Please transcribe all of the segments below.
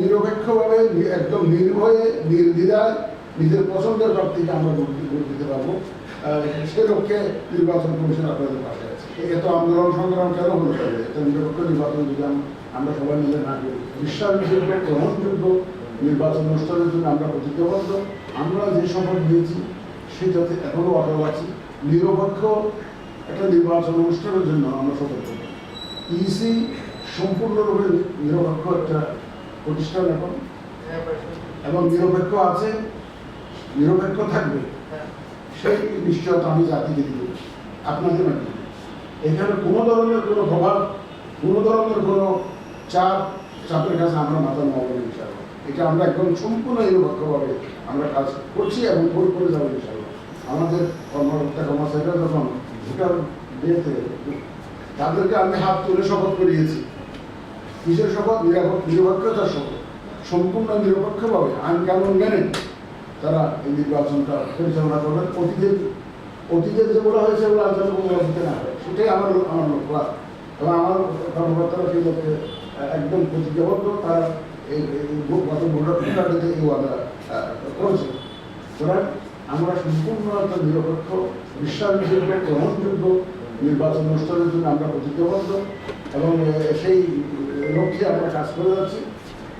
নিরপেক্ষভাবে একদম নির্ভয়ে নির্দ্বিধায় নিজের পছন্দের প্রার্থীকে আমরা ভোট দিতে পারবো। সে লক্ষ্যে নির্বাচন কমিশন আপনাদের পাশে আছে। এত আন্দোলন সংগ্রাম কেন হতে পারে? এটা নিরপেক্ষ নির্বাচন যদি আমরা সবাই মিলে না করি, বিশ্বাসযোগ্য গ্রহণযোগ্য নির্বাচন অনুষ্ঠানের জন্য আমরা প্রতিজ্ঞাবদ্ধ। আমরা যে শপথ নিয়েছি সেটাতে এখনো অটল আছি। নিরপেক্ষ একটা নির্বাচন অনুষ্ঠানের জন্য আমরা সতর্ক। ইসি সম্পূর্ণরূপে নিরপেক্ষ একটা প্রতিষ্ঠান এখন, এবং নিরপেক্ষ আছে, নিরপেক্ষ থাকবে, সেই নিশ্চয়তা আমি জাতিকে দিব, আপনাদের মাধ্যমে। এখানে কোনো ধরনের কোনো প্রভাব, কোনো ধরনের কোনো চাপের কাছে আমরা মাথা নোয়াবো না ইনশাআল্লাহ। এটা আমরা একদম সম্পূর্ণ নিরপেক্ষভাবে আমরা কাজ করছি এবং করে যাবো ইনশাআল্লাহ। আমাদের কর্মকর্তা কর্মচারীরা যখন ভোটার দিয়েছে তাদেরকে আমি হাত তুলে শপথ করিয়েছি। কিসের শপথ? নিরপেক্ষতার শপথ। সম্পূর্ণ নিরপেক্ষভাবে আইন কানুন মেনে তারা এই নির্বাচনটা পরিচালনা করবেন। অতীতে যেগুলো হয়েছে সেগুলো আর যেন পুনরাবৃত্তি না হয়, সেটাই আমার লক্ষ্য। এবং আমার কর্মকর্তারা সেই লক্ষ্যে একদম প্রতিজ্ঞাবদ্ধ। তারা এই গত ভোটারদের এই ওয়াদা করেছে। সুতরাং আমরা সম্পূর্ণ একটা নিরপেক্ষ, বিশ্বাসযোগ্য, গ্রহণযোগ্য নির্বাচন অনুষ্ঠানের জন্য আমরা প্রতিজ্ঞাবদ্ধ এবং সেই লক্ষ্যে আমরা কাজ করে যাচ্ছি।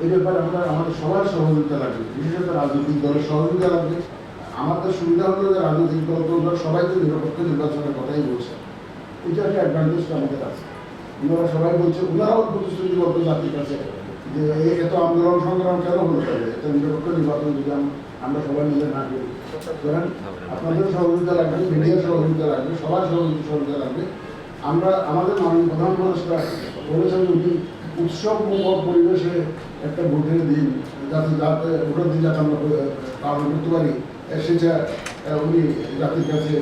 এই ব্যাপারে আমাদের সবার সহযোগিতা লাগবে, বিশেষত রাজনৈতিক দলের সহযোগিতা লাগবে। আমাদের সুবিধা হলো যে রাজনৈতিক দল সবাই তো নিরপেক্ষ নির্বাচনের কথাই বলছে। এটা একটা অ্যাডভান্টেজ আমাদের আছে। ওনারা সবাই বলছে, ওনারাও প্রতিশ্রুতিবদ্ধ জাতির কাছে যে এত আন্দোলন সংগ্রাম কেন হতে পারে? এত নিরপেক্ষ নির্বাচন যদি আমরা সবাই মিলে না করি। সুতরাং আপনাদের সহযোগিতা লাগবে, মিডিয়ার সহযোগিতা লাগবে, সবার সহযোগিতা লাগবে। আমাদের মাননীয় প্রধান উপদেষ্টা বলেছেন উনি উৎসব মুখর পরিবেশে একটা ভোটের দিন ভোটের দিন যাতে আমরা পালন করতে পারি, সেটা উনি জাতির কাছে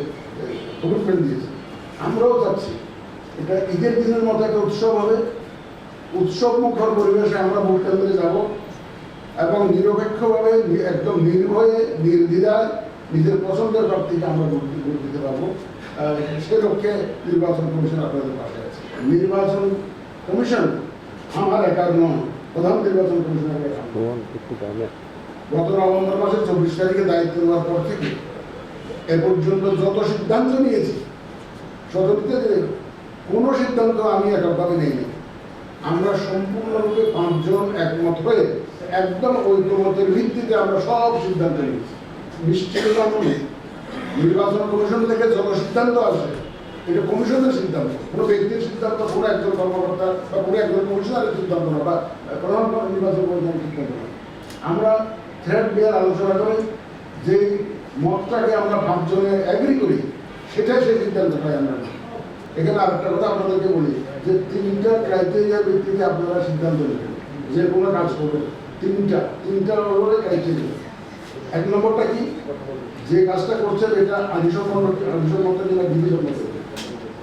কমিটমেন্ট দিয়েছেন। আমরাও চাচ্ছি এটা ঈদের দিনের মতো একটা উৎসব হবে। উৎসব মুখর পরিবেশে আমরা ভোট কেন্দ্রে যাব এবং নিরপেক্ষভাবে একদম নির্ভয়ে নির্দ্বিধায় নিজের পছন্দের প্রার্থীকে আমরা ভোট দিতে পারবো। সে লক্ষ্যে নির্বাচন কমিশন আপনাদের পাশে আছে। নির্বাচন কমিশন আমার একার নয়, প্রধান নির্বাচন কমিশনের গত নভেম্বর মাসের 24 তারিখে দায়িত্ব দেওয়ার পর থেকে এ পর্যন্ত যত সিদ্ধান্ত নিয়েছি, কোনো সিদ্ধান্ত আমি এককভাবে নেইনি। আমরা সম্পূর্ণরূপে 5 জন একমত হয়ে একদম ঐক্যমতের ভিত্তিতে আমরা সব সিদ্ধান্ত নিয়েছি। নিশ্চিততা নেই, নির্বাচন কমিশন থেকে যত সিদ্ধান্ত আসে এটা কমিশনের সিদ্ধান্ত, কোনো ব্যক্তির সিদ্ধান্ত, কোনো একজন কর্মকর্তা বা কোনো একজন কমিশনারের সিদ্ধান্ত না, বা প্রধান নির্বাচন কমিশনের সিদ্ধান্ত না। আমরা থ্রেড বিয়ার আলোচনা করে যে মতটাকে আমরা 5 জনে এগ্রি করি, সেটাই সেই সিদ্ধান্তটাই আমরা। এখানে আরেকটা কথা আপনাদেরকে বলি যে 3টা ক্রাইটেরিয়ার ভিত্তিতে আপনারা সিদ্ধান্ত নেবেন যে কোনো কাজ করবেন। তিনটা ক্রাইটেরিয়া। 1 নম্বরটা কি? যে কাজটা করছেন এটা আইনসম্মত কিংবা বিধিসম্মত,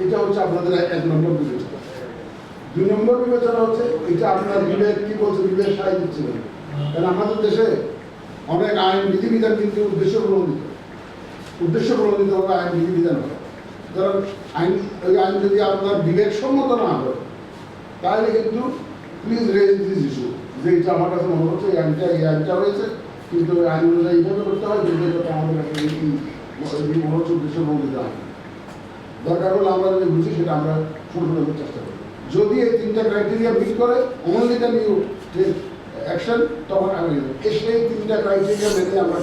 এটা হচ্ছে আপনাদের 1 নম্বর বিবেচনা। 2 নম্বর বিবেচনা হচ্ছে এটা আপনার বিবেক কি বলছে, বিবেক সাহায্য দিচ্ছে। কারণ আমাদের দেশে অনেক আইন বিধিবিধান কিন্তু উদ্দেশ্য প্রণোদিতভাবে আইন বিধিবিধান হয়। কারণ ওই আইন যদি আপনার বিবেক সম্মত না হয় তাহলে কিন্তু প্লিজ রেজ দিস ইস্যু, যে এটা আমার কাছে মনে হচ্ছে এই আইনটা হয়েছে কিন্তু আইন অনুযায়ী এইভাবে করতে হয়, যেটা আমাদের কাছে মনে হচ্ছে উদ্দেশ্য প্রণোদিত হয়। দরকার হলে আমরা যদি বুঝি সেটা আমরা সংশোধনের চেষ্টা করি। যদি এই 3টা ক্রাইটেরিয়া মিট করে অনলি দ্য নিউ অ্যাকশন, তখন আমি সেই 3টা ক্রাইটেরিয়া মেনে আমরা